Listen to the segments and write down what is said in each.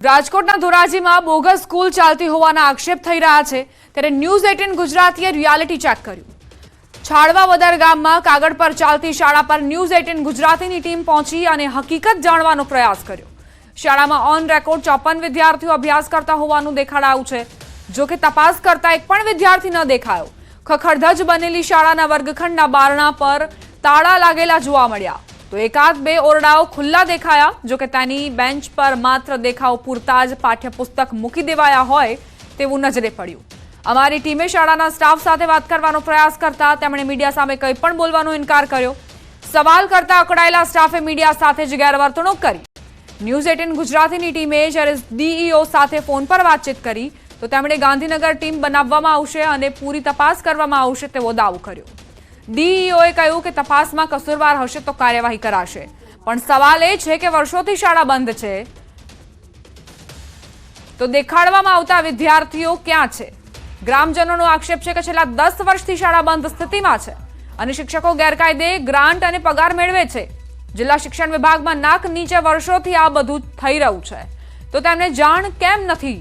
રાજકોટના ધોરાજીમાં bogus school ચાલતી હોવાના આક્ષેપ થઈ રહ્યા છે ત્યારે ન્યૂઝ 18 ગુજરાતીએ રિયાલિટી ચેક કર્યું। છાડવાવદર ગામમાં કાગળ પર ચાલતી શાળા પર ન્યૂઝ 18 ગુજરાતીની ટીમ પહોંચી અને હકીકત જાણવાનો પ્રયાસ કર્યો। શાળામાં ઓન રેકોર્ડ 54 વિદ્યાર્થીઓ અભ્યાસ કરતા હોવાનું દેખાડાયું છે। જો કે તપાસ કરતા એક પણ વિદ્યાર્થી ન દેખાયો। ખખડધજ બનેલી શાળાના વર્ગખંડના બારણા પર તાળા લાગેલા જોવા મળ્યા તો એકાદ બે ઓરડાઓ ખુલ્લા દેખાયા। જો કે તેની બેન્ચ પર માત્ર દેખાવ પૂરતા જ પાઠ્યપુસ્તક મૂકી દેવાયા હોય તેવું નજરે પડ્યું। અમારી ટીમે શાળાના સ્ટાફ સાથે વાત કરવાનો પ્રયાસ કરતા તેમણે મીડિયા સામે કંઈ પણ બોલવાનો ઇનકાર કર્યો। સવાલ કરતા અકળાયેલા સ્ટાફે મીડિયા સાથે જ ગેરવર્તણૂક કરી। ન્યૂઝ 18 ગુજરાતીની ટીમે જ્યારે ડીઈઓ સાથે ફોન પર વાતચીત કરી તો તેમણે ગાંધીનગર ટીમ બનાવવામાં આવશે અને પૂરી તપાસ કરવામાં આવશે તેવો દાવો કર્યો। ડીઈઓએ કહ્યું કે તપાસમાં કસૂરવાર હશે તો કાર્યવાહી કરાશે, પણ સવાલ એ છે કે વર્ષોથી શાળા બંધ છે તો દેખાડવામાં આવતા વિદ્યાર્થીઓ ક્યાં છે? ગ્રામજનોનો આક્ષેપ છે કે છેલ્લા 10 વર્ષથી શાળા બંધ સ્થિતિમાં છે અને શિક્ષકો ગેરકાયદે ગ્રાન્ટ અને પગાર મેળવે છે। જિલ્લા શિક્ષણ વિભાગમાં નાક નીચે વર્ષોથી આ બધું થઈ રહ્યું છે તો તેમને જાણ કેમ નથી?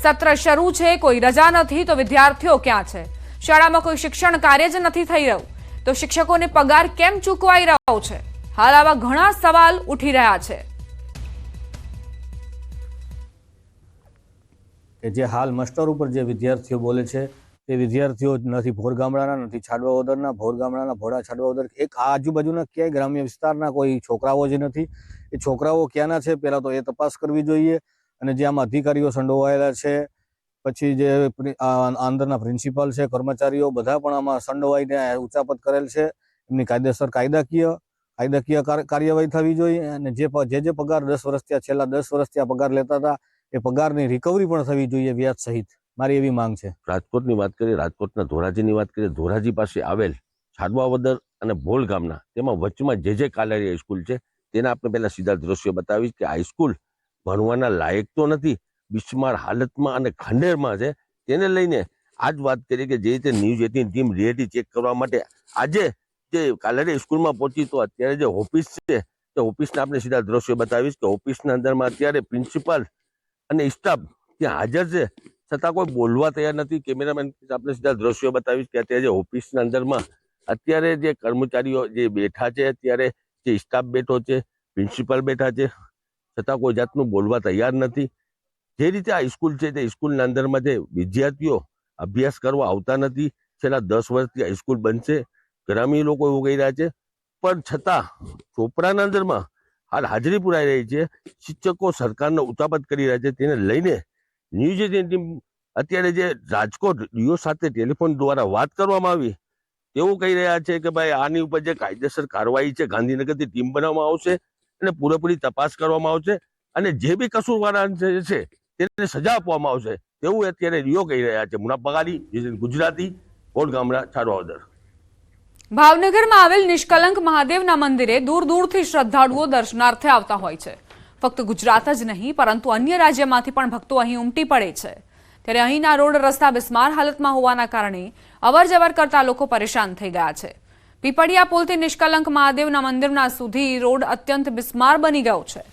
સત્ર શરૂ છે, કોઈ રજા નથી તો વિદ્યાર્થીઓ ક્યાં છે? શાળામાં કોઈ શિક્ષણ કાર્ય જ નથી થઈ રહ્યું તો શિક્ષકોને પગાર કેમ ચૂકવાઈ રહ્યો છે? હાલ આવા ઘણા સવાલ ઉઠી રહ્યા છે। જે હાલ માસ્ટર ઉપર જે વિદ્યાર્થીઓ બોલે છે તે વિદ્યાર્થીઓ નથી ભોર ગામડાના, નથી છાડવાવદરના। ભોર ગામડાના, ભોળા છાડવાવદર એક આજુબાજુના ક્યાંય ગ્રામ્ય વિસ્તારના કોઈ છોકરાઓ જ નથી। એ છોકરાઓ ક્યાંના છે પહેલાં તો એ તપાસ કરવી જોઈએ અને જે આમાં અધિકારીઓ સંડોવાયેલા છે, પછી જે અંદરના પ્રિન્સિપાલ છે, કર્મચારીઓ બધા પણ આમાં સંડોવાઈને ઉચાપત કરેલ છે। એમની કાયદેસર કાયદાકીય કાર્યવાહી થવી જોઈએ અને જે પગાર 10 વર્ષથી છેલ્લા 10 વર્ષથી આ પગાર લેતા હતા એ પગારની રિકવરી પણ થવી જોઈએ વ્યાજ સહિત। મારી એવી માંગ છે। રાજકોટની વાત કરીએ, રાજકોટના ધોરાજીની વાત કરીએ, ધોરાજી પાસે આવેલ છાડવાવદર અને ભોલ ગામના તેમાં વચમાં જે કાલારી હાઈસ્કૂલ છે તેના આપણે પહેલા સીધા દ્રશ્યો બતાવીશ કે હાઈસ્કૂલ ભણવાના લાયક તો નથી, બિસ્માર હાલતમાં અને ખંડેરમાં છે। તેને લઈને આજ વાત કરીએ કે જે રીતે ન્યૂઝ 18 ટીમ રિયાલિટી ચેક કરવા માટે આજે જે કાલારી સ્કૂલમાં પહોંચી તો અત્યારે જે ઓફિસ છે તે ઓફિસના આપણે સીધા દ્રશ્યો બતાવીશ કે ઓફિસના અંદરમાં અત્યારે પ્રિન્સિપાલ અને સ્ટાફ ત્યાં હાજર છે છતાં કોઈ બોલવા તૈયાર નથી। કેમેરામેન આપણે સીધા દ્રશ્યો બતાવીશ કે અત્યારે જે ઓફિસના અંદરમાં અત્યારે જે કર્મચારીઓ જે બેઠા છે, અત્યારે જે સ્ટાફ બેઠો છે, પ્રિન્સિપાલ બેઠા છે, છતાં કોઈ જાતનું બોલવા તૈયાર નથી। જે રીતે આ સ્કૂલ છે તે સ્કૂલના અંદરમાં જે વિદ્યાર્થીઓ અભ્યાસ કરવા આવતા નથી, છેલ્લા 10 વર્ષથી આ સ્કૂલ બનશે, ગ્રામીણ લોકો એવું કહી રહ્યા છે, પણ છતાં ચોપડાના અંદરમાં હાલ હાજરી પુરાઈ રહી છે। શિક્ષકો સરકારને ઉચાપત કરી રહ્યા છે। તેને લઈને ન્યૂઝ 18 ટીમ અત્યારે જે રાજકોટ ડીઓ સાથે ટેલિફોન દ્વારા વાત કરવામાં આવી તેવું કહી રહ્યા છે કે ભાઈ આની ઉપર જે કાયદેસર કાર્યવાહી છે ગાંધીનગરથી ટીમ બનાવવામાં આવશે અને પૂરેપૂરી તપાસ કરવામાં આવશે અને જે બી કસૂરવાર છે તેને સજા આપવામાં આવશે તેવું અત્યારે ડીઓ કહી રહ્યા છે। મુનાફ બગાડી, ગુજરાતી, ભોલ ગામડા, છાડવાવદર। ભાવનગરમાં આવેલ નિષ્કલંક મહાદેવના મંદિરે દૂર દૂરથી શ્રદ્ધાળુઓ દર્શનાર્થે આવતા હોય છે। ફક્ત ગુજરાત જ નહીં પરંતુ અન્ય રાજ્યમાંથી પણ ભક્તો અહીં ઉમટી પડે છે। ત્યારે અહીંના રોડ રસ્તા બિસ્માર હાલતમાં હોવાના કારણે અવરજવર કરતા લોકો પરેશાન થઈ ગયા છે। પીપળિયા પુલથી નિષ્કલંક મહાદેવના મંદિરના સુધી રોડ અત્યંત બિસ્માર બની ગયો છે।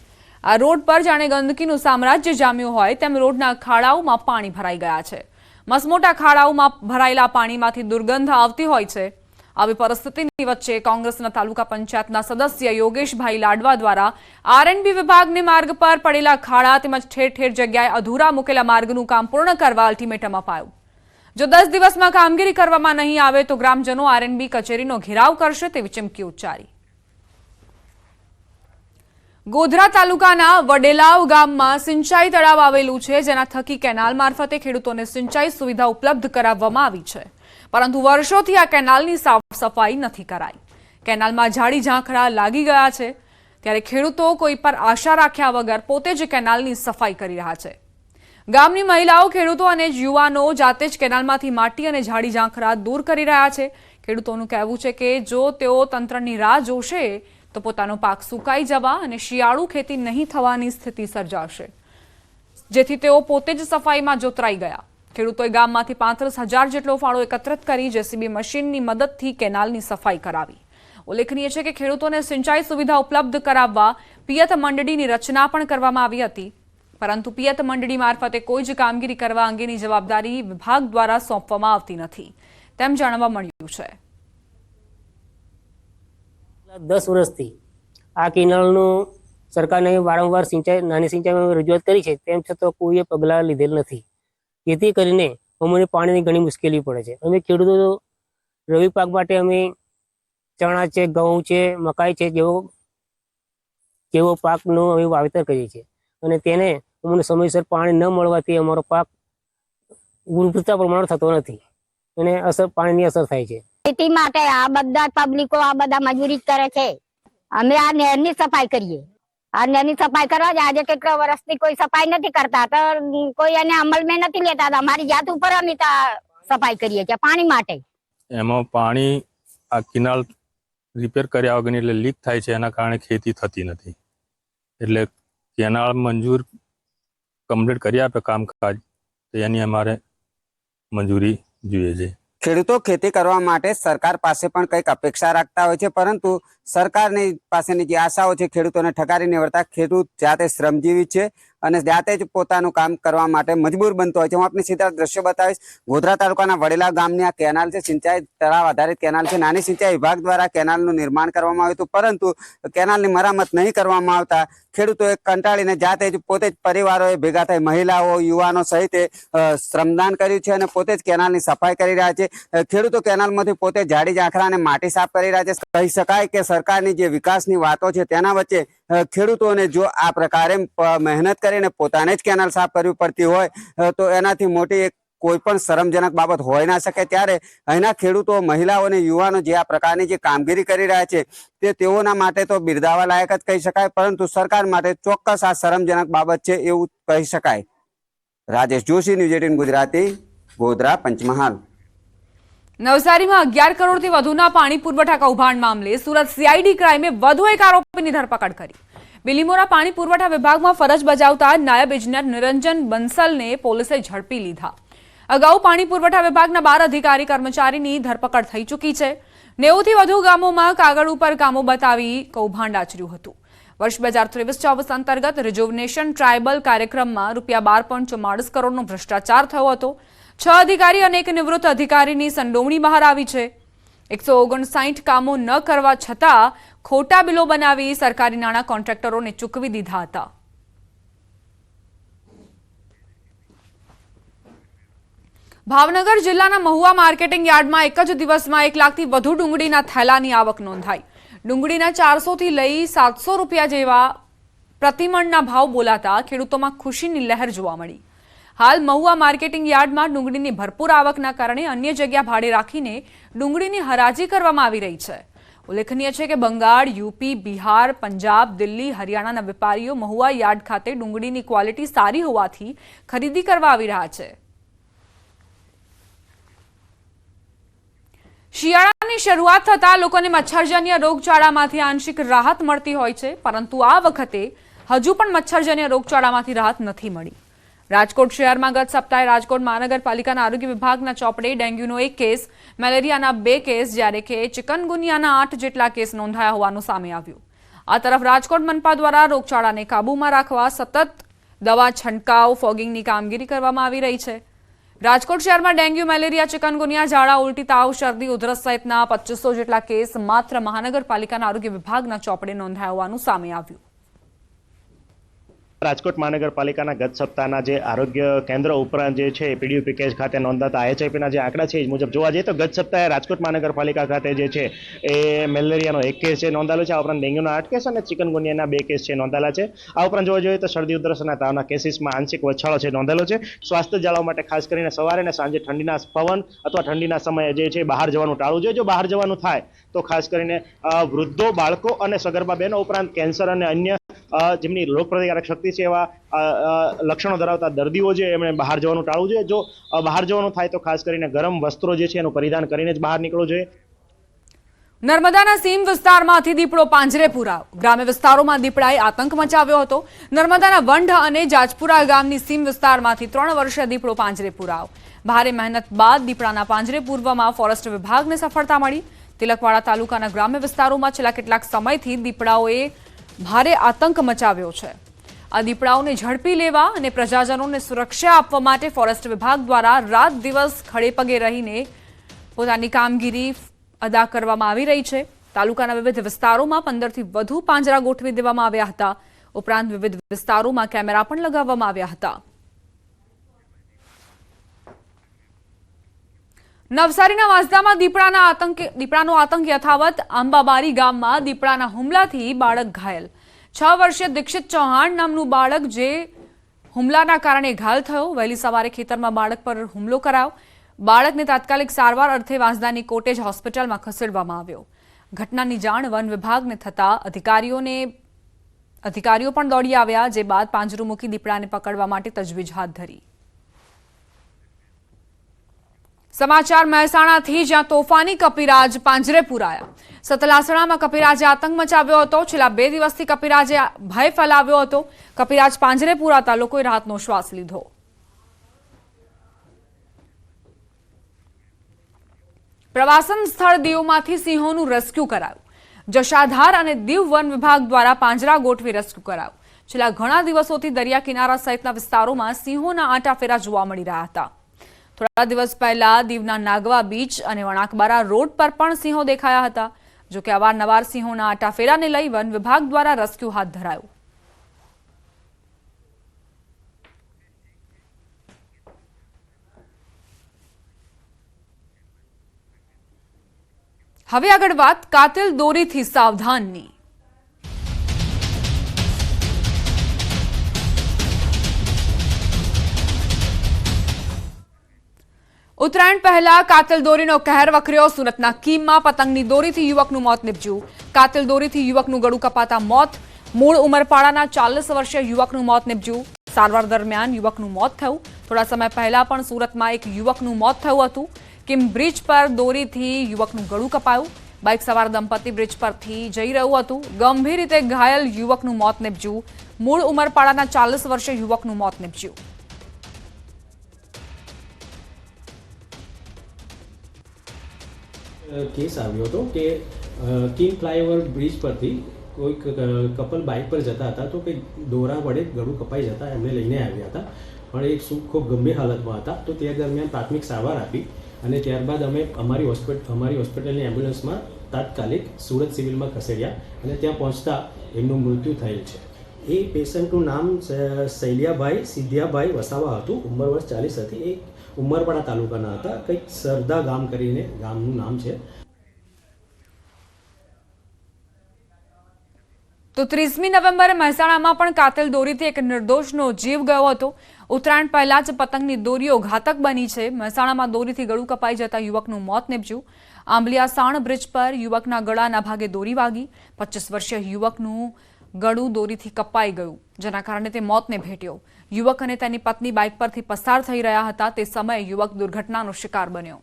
આ રોડ પર જાણે ગંદકીનું સામ્રાજ્ય જામ્યું હોય તેમ રોડના ખાડાઓમાં પાણી ભરાઈ ગયા છે। મસમોટા ખાડાઓમાં ભરાયેલા પાણીમાંથી દુર્ગંધ આવતી હોય છે। આવી પરિસ્થિતિની વચ્ચે કોંગ્રેસના તાલુકા પંચાયતના સદસ્ય યોગેશભાઈ લાડવા દ્વારા આરએનબી વિભાગને માર્ગ પર પડેલા ખાડા તેમજ ઠેર ઠેર જગ્યાએ અધૂરા મૂકેલા માર્ગનું કામ પૂર્ણ કરવા અલ્ટિમેટમ અપાયું। જો 10 દિવસમાં કામગીરી કરવામાં નહીં આવે તો ગ્રામજનો આરએનબી કચેરીનો ઘેરાવ કરશે તેવી ચીમકી ઉચ્ચારી। ગોધરા તાલુકાના વડેલાવ ગામમાં સિંચાઈ તળાવ આવેલું છે જેના થકી કેનાલ મારફતે ખેડૂતોને સિંચાઈ સુવિધા ઉપલબ્ધ કરાવવામાં આવી છે, પરંતુ વર્ષોથી આ કેનાલની સાફ સફાઈ નથી કરાઈ। કેનાલમાં ઝાડી ઝાંખરા લાગી ગયા છે ત્યારે ખેડૂતો કોઈ પર આશા રાખ્યા વગર પોતે જ કેનાલની સફાઈ કરી રહ્યા છે। ગામની મહિલાઓ, ખેડૂતો અને યુવાનો જાતે જ કેનાલમાંથી માટી અને ઝાડી ઝાંખરા દૂર કરી રહ્યા છે। ખેડૂતોનું કહેવું છે કે જો તેઓ તંત્રની રાહ જોશે તો પોતાનો પાક સુકાઈ જવા અને શિયાળુ ખેતી નહીં થવાની સ્થિતિ સર્જાશે, જેથી તેઓ પોતે જ સફાઈમાં જોતરાઈ ગયા। ખેડૂતોએ ગામમાંથી 35,000 જેટલો ફાળો એકત્રિત કરી જેસીબી મશીનની મદદથી કેનાલની સફાઈ કરાવી। ઉલ્લેખનીય છે કે ખેડૂતોને સિંચાઈ સુવિધા ઉપલબ્ધ કરાવવા પિયત મંડળીની રચના પણ કરવામાં આવી હતી। પરંતુ પિયત મંડળી મારફતે કોઈ જ કામગીરી કરવા અંગેની જવાબદારી વિભાગ દ્વારા સોંપવામાં આવતી નથી તેમ જાણવા મળ્યું છે. 10 વર્ષથી આ કેનાલનું સરકારને વારંવાર નાની સિંચાઈમાં રજૂઆત કરી છે, તેમ છતાં કોઈએ પગલાં લીધેલ નથી. જેથી કરીને અમને પાણીની ઘણી મુશ્કેલી પડે છે. અમે ખેડૂતો રવિ પાક માટે અમે ચણા છે, ઘઉં છે, મકાઈ છે જેવો પાકનું અમે વાવેતર કરીએ છીએ અને તેને અમને સમયસર પાણી ન મળવાથી અમારો પાક પૂરતા પ્રમાણમાં થતો નથી અને પાણીની અસર થાય છે. ખેતી માટે આ બધા પબ્લિકો આ બધા મજૂરી કરે છે. અમે આ નહેરની સફાઈ કરીએ. આ નહેરની સફાઈ કરવા જ આજે કેટલા વર્ષથી કોઈ સફાઈ નથી કરતા, તો કોઈ એને અમલમાં નથી લેતા. અમારી જાત ઉપર અમે સફાઈ કરીએ છીએ પાણી માટે. એમાં પાણી આ કેનાલ રિપેર કર્યા વગરની એટલે લીક થાય છે, એના કારણે ખેતી થતી નથી. એટલે કેનાલ મંજૂર કમ્પ્લીટ કરી આપે કામકાજ, તો એની અમારે મંજૂરી જોઈએ છે. ખેડૂતો ખેતી કરવા માટે સરકાર પાસે પણ કંઈક અપેક્ષા રાખતા હોય છે, પરંતુ સરકારની પાસેની જે આશાઓ છે ખેડૂતોને ઠગારી નીવડતા ખેડૂત જાતે શ્રમજીવી છે અને જાતે જ પોતાનું કામ કરવા માટે મજબૂર બનતો હોય છે. હું આપને સીધા દ્રશ્યો બતાવીશ. ગોધરા તાલુકાના વડેલા ગામની આ કેનાલ છે, સિંચાઈ તળાવ આધારિત કેનાલ છે. નાની સિંચાઈ વિભાગ દ્વારા કેનાલનું નિર્માણ કરવામાં આવ્યું હતું, પરંતુ કેનાલની મરામત નહીં કરવામાં આવતા ખેડૂતોએ કંટાળીને જાતે જ પોતે જ પરિવારોએ ભેગા થઈ મહિલાઓ, યુવાનો સહિત શ્રમદાન કર્યું છે અને પોતે જ કેનાલની સફાઈ કરી રહ્યા છે. ખેડૂતો કેનાલમાંથી પોતે ઝાડી ઝાંખરા અને માટી સાફ કરી રહ્યા છે. કહી શકાય કે સરકારની જે વિકાસની વાતો છે તેના વચ્ચે ખેડૂતોને જો આ પ્રકારે મહેનત કરીને પોતાને જ કેનાલ સાફ કરવી પડતી હોય તો એનાથી મોટી એક કોઈ પણ શરમજનક બાબત હોઈ ના શકે. ત્યારે અહીંના ખેડૂતો, મહિલાઓ અને યુવાનો જે આ પ્રકારની જે કામગીરી કરી રહ્યા છે તે તેઓના માટે તો બિરદાવવા લાયક જ કહી શકાય, પરંતુ સરકાર માટે ચોક્કસ આ શરમજનક બાબત છે એવું કહી શકાય. રાજેશ જોશી, ન્યૂઝ 18 ગુજરાતી, ગોધરા, પંચમહાલ. નવસારીમાં 11 કરોડથી વધુના પાણી પુરવઠા કૌભાંડ મામલે સુરત સીઆઈડી ક્રાઇમે વધુ એક આરોપીની ધરપકડ કરી. બિલીમોરા પાણી પુરવઠા વિભાગમાં ફરજ બજાવતા નાયબ ઇજનેર નિરંજન બંસલને પોલીસે ઝડપી લીધા. અગાઉ પાણી પુરવઠા વિભાગના 12 અધિકારી કર્મચારીની ધરપકડ થઈ ચૂકી છે. 90થી વધુ ગામોમાં કાગળ ઉપર કામો બતાવી કૌભાંડ આચર્યું હતું. વર્ષ 2023-24 અંતર્ગત રિજુવનેશન ટ્રાયબલ કાર્યક્રમમાં ₹12.44 કરોડનો ભ્રષ્ટાચાર થયો હતો. 6 અધિકારી અને એક નિવૃત્ત અધિકારીની સંડોવણી બહાર આવી છે. 159 કામો ન કરવા છતાં ખોટા બિલો બનાવી સરકારી નાણાં કોન્ટ્રાક્ટરોને ચૂકવી દીધા હતા. ભાવનગર જિલ્લાના મહુવા માર્કેટિંગ યાર્ડમાં એક જ દિવસમાં 1 લાખથી વધુ ડુંગળીના થેલાની આવક નોંધાઈ. ડુંગળીના 400થી લઈ 700 રૂપિયા જેવા પ્રતિમણના ભાવ બોલાતા ખેડૂતોમાં ખુશીની લહેર જોવા મળી. હાલ મહુવા માર્કેટિંગ યાર્ડમાં ડુંગળીની ભરપૂર આવકના કારણે અન્ય જગ્યા ભાડે રાખીને ડુંગળીની હરાજી કરવામાં આવી રહી છે. ઉલ્લેખનીય છે કે બંગાળ, યુપી, બિહાર, પંજાબ, દિલ્હી, હરિયાણાના વેપારીઓ મહુવા યાર્ડ ખાતે ડુંગળીની ક્વોલિટી સારી હોવાથી ખરીદી કરવા આવી રહ્યા છે. શિયાળાની શરૂઆત થતાં લોકોને મચ્છરજન્ય રોગચાળામાંથી આંશિક રાહત મળતી હોય છે, પરંતુ આ વખતે હજુ પણ મચ્છરજન્ય રોગચાળામાંથી રાહત નથી મળી. રાજકોટ શહેરમાં ગત સપ્તાહે રાજકોટ મહાનગરપાલિકાના આરોગ્ય વિભાગના ચોપડે ડેન્ગ્યુનો 1 કેસ, મેલેરિયાના 2 કેસ, જ્યારે કે ચિકનગુનિયાના 8 જેટલા કેસ નોંધાયા હોવાનું સામે આવ્યું. આ તરફ રાજકોટ મનપા દ્વારા રોગચાળાને કાબૂમાં રાખવા સતત દવા છંટકાવ, ફોગિંગની કામગીરી કરવામાં આવી રહી છે. રાજકોટ શહેરમાં ડેન્ગ્યુ, મેલેરિયા, ચિકનગુનિયા, ઝાડા, ઉલટી, તાવ, શરદી, ઉધરસ સહિતના 2500 જેટલા કેસ માત્ર મહાનગરપાલિકાના આરોગ્ય વિભાગના ચોપડે નોંધાયા હોવાનું સામે આવ્યું. રાજકોટ મહાનગરપાલિકાના ગત સપ્તાહના જે આરોગ્ય કેન્દ્ર ઉપરાંત જે છે પીડીયુ પેકેજ ખાતે નોંધાતા આઈએચઆઈપીના જે આંકડા છે એ મુજબ જોવા જઈએ તો ગત સપ્તાહે રાજકોટ મહાનગરપાલિકા ખાતે જે છે એ મેલેરિયાનો 1 કેસ છે નોંધાયેલો છે. આ ઉપરાંત ડેન્ગ્યુના 8 કેસ અને ચિકનગુનિયાના 2 કેસ છે નોંધાયેલા છે. આ ઉપરાંત જોવા જોઈએ તો શરદી, ઉધરસ અને તાવના કેસીસમાં આંશિક વધઘાટો છે નોંધાયેલો છે. સ્વાસ્થ્ય જાળવવા માટે ખાસ કરીને સવારે અને સાંજે ઠંડીના પવન અથવા ઠંડીના સમયે જે છે બહાર જવાનું ટાળવું જોઈએ. જો બહાર જવાનું થાય તો ખાસ કરીને વૃદ્ધો, બાળકો અને સગર્ભા બહેનો ઉપરાંત કેન્સર અને અન્ય જેમની રોગપ્રતિકારક શક્તિ છે એવા લક્ષણો ધરાવતા દર્દીઓ છે એમણે બહાર જવાનું ટાળવું જોઈએ. જો બહાર જવાનું થાય તો ખાસ કરીને ગરમ વસ્ત્રો જે છે એનું પરિધાન કરીને જ બહાર નીકળવું જોઈએ. નર્મદાના સીમ વિસ્તારમાંથી દીપડો પાંજરે પુરાયો. ગ્રામ્ય વિસ્તારોમાં દીપડાએ આતંક મચાવ્યો હતો. નર્મદાના વંઢ અને જાજપુરા ગામની સીમ વિસ્તારમાંથી 3 વર્ષીય દીપડો પાંજરે પુરાયો. ભારે મહેનત બાદ દીપડાના પાંજરે પૂરવામાં ફોરેસ્ટ વિભાગને સફળતા મળી. તિલકવાડા તાલુકાના ગ્રામ્ય વિસ્તારોમાં છેલ્લા કેટલાક સમયથી દીપડાઓએ ભારે આતંક મચાવ્યો છે. આ દીપડાઓને ઝડપી લેવા અને પ્રજાજનોને સુરક્ષા આપવા માટે ફોરેસ્ટ વિભાગ દ્વારા રાત દિવસ ખડેપગે રહીને પોતાની કામગીરી અદા કરવામાં આવી રહી છે. તાલુકાના વિવિધ વિસ્તારોમાં 15થી વધુ પાંજરા ગોઠવી દેવામાં આવ્યા હતા. ઉપરાંત વિવિધ વિસ્તારોમાં કેમેરા પણ લગાવવામાં આવ્યા હતા. નવસારીના વાંસદામાં દીપડાનો આતંક યથાવત. આંબાબારી ગામમાં દીપડાના હુમલાથી બાળક ઘાયલ. 6 વર્ષીય દીક્ષિત ચૌહાણ નામનું બાળક જે હુમલાના કારણે ઘાયલ થયો. વહેલી સવારે ખેતરમાં બાળક પર હુમલો કરાયો. બાળકને તાત્કાલિક સારવાર અર્થે વાંસદાની કોટેજ હોસ્પિટલમાં ખસેડવામાં આવ્યો. ઘટનાની જાણ વન વિભાગને થતા અધિકારીઓ પણ દોડી આવ્યા, જે બાદ પાંજરું મૂકી દીપડાને પકડવા માટે તજવીજ હાથ ધરી. સમાચાર મહેસાણાથી, જ્યાં તોફાની કપિરાજ પાંજરે પુરાયા. સતલાસણામાં કપિરાજે આતંક મચાવ્યો હતો. છેલ્લા 2 દિવસથી કપિરાજે ભય ફેલાવ્યો હતો. કપિરાજ પાંજરે પુરાતા લોકોએ રાહતનો શ્વાસ લીધો. પ્રવાસન સ્થળ દીવમાંથી સિંહોનું રેસ્ક્યુ કરાયું. જશાધાર અને દીવ વન વિભાગ દ્વારા પાંજરા ગોઠવી રેસ્ક્યુ કરાયું. છેલ્લા ઘણા દિવસોથી દરિયા કિનારા સહિતના વિસ્તારોમાં સિંહોના આંટાફેરા જોવા મળી રહ્યા હતા. થોડા દિવસ પહેલા દીવના નાગવા બીચ અને વણાકબારા રોડ પર પણ સિંહો દેખાયા હતા. જોકે અવારનવાર સિંહોના આંટાફેરાને લઈ વન વિભાગ દ્વારા રેસ્ક્યુ હાથ ધરાયું. હવે આગળ વાત કાતિલ દોરીથી સાવધાનની. ઉત્તરાયણ પહેલા કાતિલ દોરીનો કહેર વકર્યો. સુરતના કીમમાં પતંગની દોરીથી યુવકનું મોત નીપજ્યું. કાતિલ દોરીથી યુવકનું ગળું કપાતા મોત. મૂળ ઉંમરપાડાના 40 વર્ષીય યુવકનું મોત નીપજ્યું. સારવાર દરમિયાન યુવકનું મોત થયું. થોડા સમય પહેલા પણ સુરતમાં એક યુવકનું મોત થયું હતું. કિમ બ્રિજ પર દોરીથી યુવકનું ગળું કપાયું. બાઇક સવાર દંપતી બ્રિજ પરથી જઈ રહ્યું હતું. ગંભીર રીતે ઘાયલ યુવકનું મોત નીપજ્યું. મૂળ ઉંમરપાડાના 40 વર્ષીય યુવકનું મોત નીપજ્યું. કેસ આવ્યો હતો કે કિંગ ફ્લાયઓવર બ્રિજ પરથી કોઈ કપલ બાઇક પર જતા હતા, તો કંઈક દોરા વડે ગળું કપાઈ જતા એમને લઈને આવ્યા હતા, પણ એક ખૂબ ગંભીર હાલતમાં હતા. તો તે દરમિયાન પ્રાથમિક સારવાર આપી અને ત્યારબાદ અમે અમારી હોસ્પિટલની એમ્બ્યુલન્સમાં તાત્કાલિક સુરત સિવિલમાં ખસેડ્યા અને ત્યાં પહોંચતા એમનું મૃત્યુ થયેલ છે. એ પેશન્ટનું નામ શૈલિયાભાઈ સિદ્ધિયાભાઈ વસાવા હતું. ઉંમર વર્ષ 40 હતી. એ ઉમરપાડા તાલુકાના હતા. કંઈક સરદા ગામ કરીને ગામનું નામ છે. તો 30મી નવેમ્બરે મહેસાણામાં પણ કાતિલ દોરીથી એક નિર્દોષનો જીવ ગયો હતો. ઉત્તરાયણ પહેલા જ પતંગની દોરીઓ ઘાતક બની છે. મહેસાણામાં દોરીથી ગળું કપાઈ જતા યુવકનું મોત નીપજ્યું. આંબલિયાસાણ બ્રિજ પર યુવકના ગળાના ભાગે દોરી વાગી. 25 વર્ષીય યુવકનું ગળું દોરીથી કપાઈ ગયું, જેના કારણે તે મોતને ભેટ્યો. યુવક અને તેની પત્ની બાઇક પરથી પસાર થઈ રહ્યા હતા. તે સમયે યુવક દુર્ઘટનાનો શિકાર બન્યો.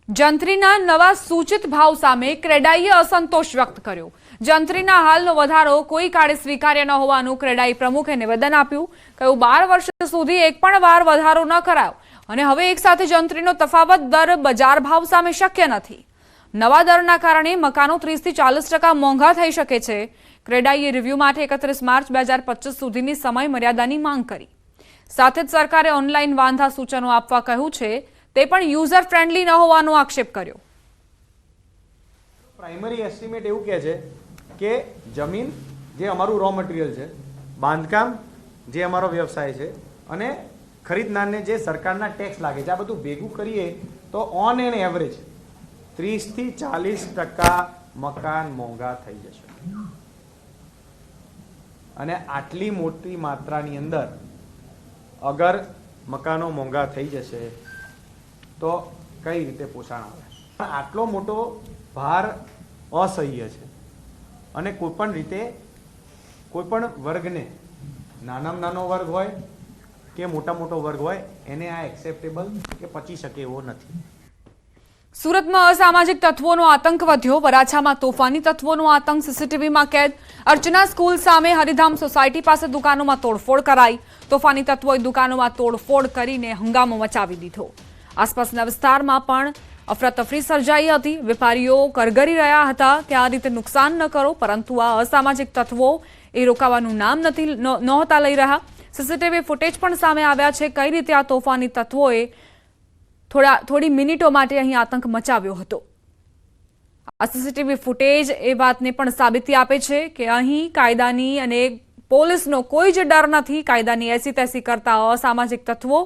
જંત્રીના નવા સૂચિત ભાવ સામે ક્રેડાઈએ અસંતોષ વ્યક્ત કર્યો. જંત્રીના હાલનો વધારો કોઈ કાળે સ્વીકાર્ય ન હોવાનું ક્રેડાઈ પ્રમુખે નિવેદન આપ્યું. કહ્યું 12 વર્ષ સુધી એક પણ વાર વધારો ન કરાયો અને હવે એક સાથે જંત્રીનો તફાવત દર બજાર ભાવ સામે શક્ય નથી. નવા દરના કારણે મકાનો 30 થી 40% મોંઘા થઈ શકે છે. ક્રેડાઈએ રિવ્યુ માટે 31 માર્ચ 2025 સુધીની સમય મર્યાદાની માંગ કરી. સાથે જ સરકારે ઓનલાઈન વાંધા સૂચનો આપવા કહ્યું છે. તે પણ યુઝર ફ્રેન્ડલી ન હોવાનો આક્ષેપ કર્યો. પ્રાઇમરી એસ્ટિમેટ એવું કહે છે કે જમીન જે અમારું રો મટીરિયલ છે, બાંધકામ જે અમારો વ્યવસાય છે અને ખરીદનારને જે સરકારના ટેક્સ લાગે છે, આ બધું ભેગું કરીએ તો ઓન એન એવરેજ 30 થી 40% મકાન મોંઘા થઈ જશે. અને આટલી મોટી માત્રાની અંદર અગર મકાનો મોંઘા થઈ જશે તો કઈ રીતે પોષણ આવે? આટલો મોટો ભાર અસહ્ય છે અને કોઈપણ રીતે કોઈપણ વર્ગને, નાનામાં નાનો વર્ગ હોય કે મોટો વર્ગ હોય, એને આ એક્સેપ્ટેબલ કે પચી શકે એવો નથી. સુરતમાં અસામાજિક તત્વોનો આતંક વધ્યો. વરાછામાં તોફાની તત્વોનો આતંક સીસીટીવીમાં કેદ. અર્ચના સ્કૂલ સામે હરિધામ સોસાયટી પાસે દુકાનોમાં તોડફોડ કરાઈ. તોફાની તત્વોએ દુકાનોમાં તોડફોડ કરીને હંગામો મચાવી દીધો. આસપાસના વિસ્તારમાં પણ અફરાતફરી સર્જાઈ હતી। વેપારીઓ કરગરી રહ્યા હતા કે આ રીતે નુકસાન ન કરો, પરંતુ આ અસામાજિક તત્વો એ રોકાવાનું નામ નહોતા લઈ રહ્યા। સીસીટીવી ફૂટેજ પણ સામે આવ્યા છે કઈ રીતે આ તોફાની તત્વોએ થોડી મિનિટો માટે અહીં આતંક મચાવ્યો હતો। આ સીસીટીવી ફૂટેજ એ વાતને પણ સાબિતી આપે છે કે અહીં કાયદાની અને પોલીસનો કોઈ જ ડર નથી। કાયદાની એસી તેસી કરતા અસામાજિક તત્વો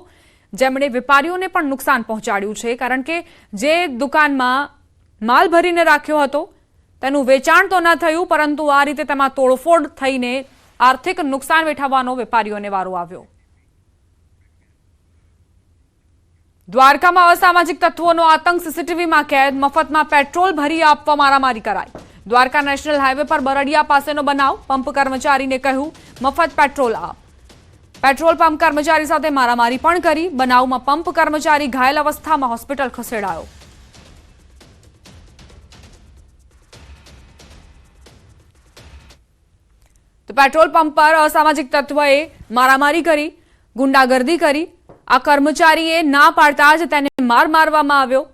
જેમણે વેપારીઓને પણ નુકસાન પહોંચાડ્યું છે, કારણ કે જે દુકાનમાં માલ ભરીને રાખ્યો હતો તેનું વેચાણ તો ન થયું, પરંતુ આ રીતે તેમાં તોડફોડ થઈને આર્થિક નુકસાન વેઠવવાનો વેપારીઓને વારો આવ્યો। દ્વારકામાં અસામાજિક તત્વોનો આતંક સીસીટીવીમાં કેદ। મફતમાં પેટ્રોલ ભરી આપવા મારામારી કરાઈ। દ્વારકા નેશનલ હાઈવે પર બરડિયા પાસેનો બનાવ। પંપ કર્મચારીને કહ્યું મફત પેટ્રોલ આપ। પેટ્રોલ પંપ કર્મચારી સાથે મારામારી પણ કરી। બનાવમાં પંપ કર્મચારી ઘાયલ અવસ્થામાં હોસ્પિટલ ખસેડાયો। તો પેટ્રોલ પંપ પર અસામાજિક તત્વોએ મારામારી કરી, ગુંડાગર્દી કરી। આ કર્મચારીએ ના પાડતા જ તેને મારવામાં આવ્યો।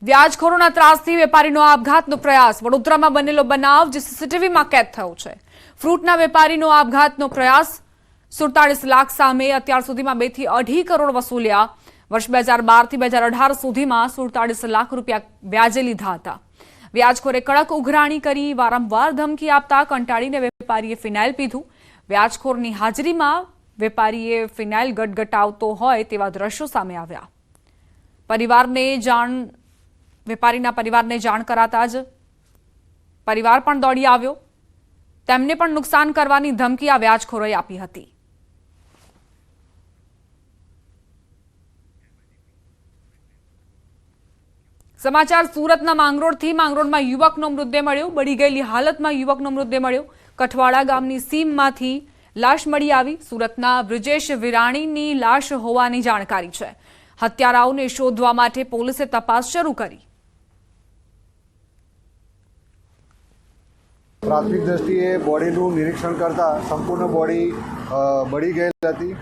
વ્યાજખોરોના ત્રાસથી વેપારીનો આપઘાતનો પ્રયાસ। વડોદરામાં બનેલો બનાવ જે સીસીટીવીમાં કેદ થયો છે। ફ્રૂટના વેપારીનો આપઘાતનો પ્રયાસ। 47 લાખ સામે અત્યાર સુધીમાં 2 થી 2.5 કરોડ વસૂલ્યા। વર્ષ 2012 થી 2018 સુધીમાં 47 લાખ રૂપિયા વ્યાજે લીધા હતા। વ્યાજખોરે કડક ઉઘરાણી કરી, વારંવાર ધમકી આપતા કંટાળીને વેપારીએ ફિનાઇલ પીધું। વ્યાજખોરની હાજરીમાં વેપારીએ ફિનાઇલ ગટગટાવતો હોય તેવા દ્રશ્યો સામે આવ્યા। વેપારીના પરિવારને જાણ કરાતા જ પરિવાર પણ દોડી આવ્યો। તેમને પણ નુકસાન કરવાની ધમકી આ વ્યાજખોરોએ આપી હતી। સમાચાર સુરતના માંગરોળમાં યુવકનો મૃતદેહ મળ્યો। બળી ગયેલી હાલતમાં યુવકનો મૃતદેહ મળ્યો। કઠવાડા ગામની સીમમાંથી લાશ મળી આવી। સુરતના બ્રિજેશ વિરાણીની લાશ હોવાની જાણકારી છે। હત્યારાઓને શોધવા માટે પોલીસે તપાસ શરૂ કરી। પ્રાથમિક દ્રષ્ટિએ બોડીનું નિરીક્ષણ કરતા સંપૂર્ણ બોડી બળી ગયેલ હતી।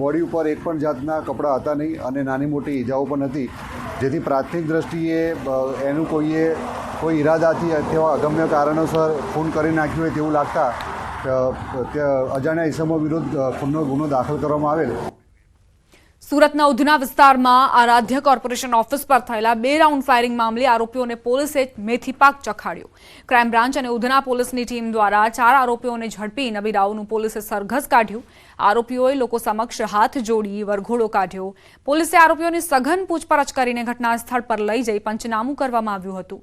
બોડી ઉપર એક પણ જાતના કપડાં હતા નહીં અને નાની મોટી ઈજાઓ પણ હતી, જેથી પ્રાથમિક દ્રષ્ટિએ એનું કોઈ ઈરાદાથી અથવા અગમ્ય કારણોસર ખૂન કરી નાખ્યું હોય તેવું લાગતા અજાણ્યા ઇસમો વિરુદ્ધ ખૂનનો ગુનો દાખલ કરવામાં આવેલ। સુરતના ઉધના વિસ્તારમાં આરાધ્ય કોર્પોરેશન ઓફિસ પર થયેલા 2 રાઉન્ડ ફાયરિંગ મામલે આરોપીઓને પોલીસે મેથી પાક ચખાડ્યો। ક્રાઇમ બ્રાન્ચ અને ઉધના પોલીસની ટીમ દ્વારા 4 આરોપીઓને ઝડપી નબીરાઓનું પોલીસે સરઘસ કાઢ્યું। આરોપીઓએ લોકો સમક્ષ હાથ જોડી વરઘોડો કાઢ્યો। પોલીસે આરોપીઓની સઘન પૂછપરછ કરીને ઘટના સ્થળ પર લઈ જઈ પંચનામું કરવામાં આવ્યું હતું।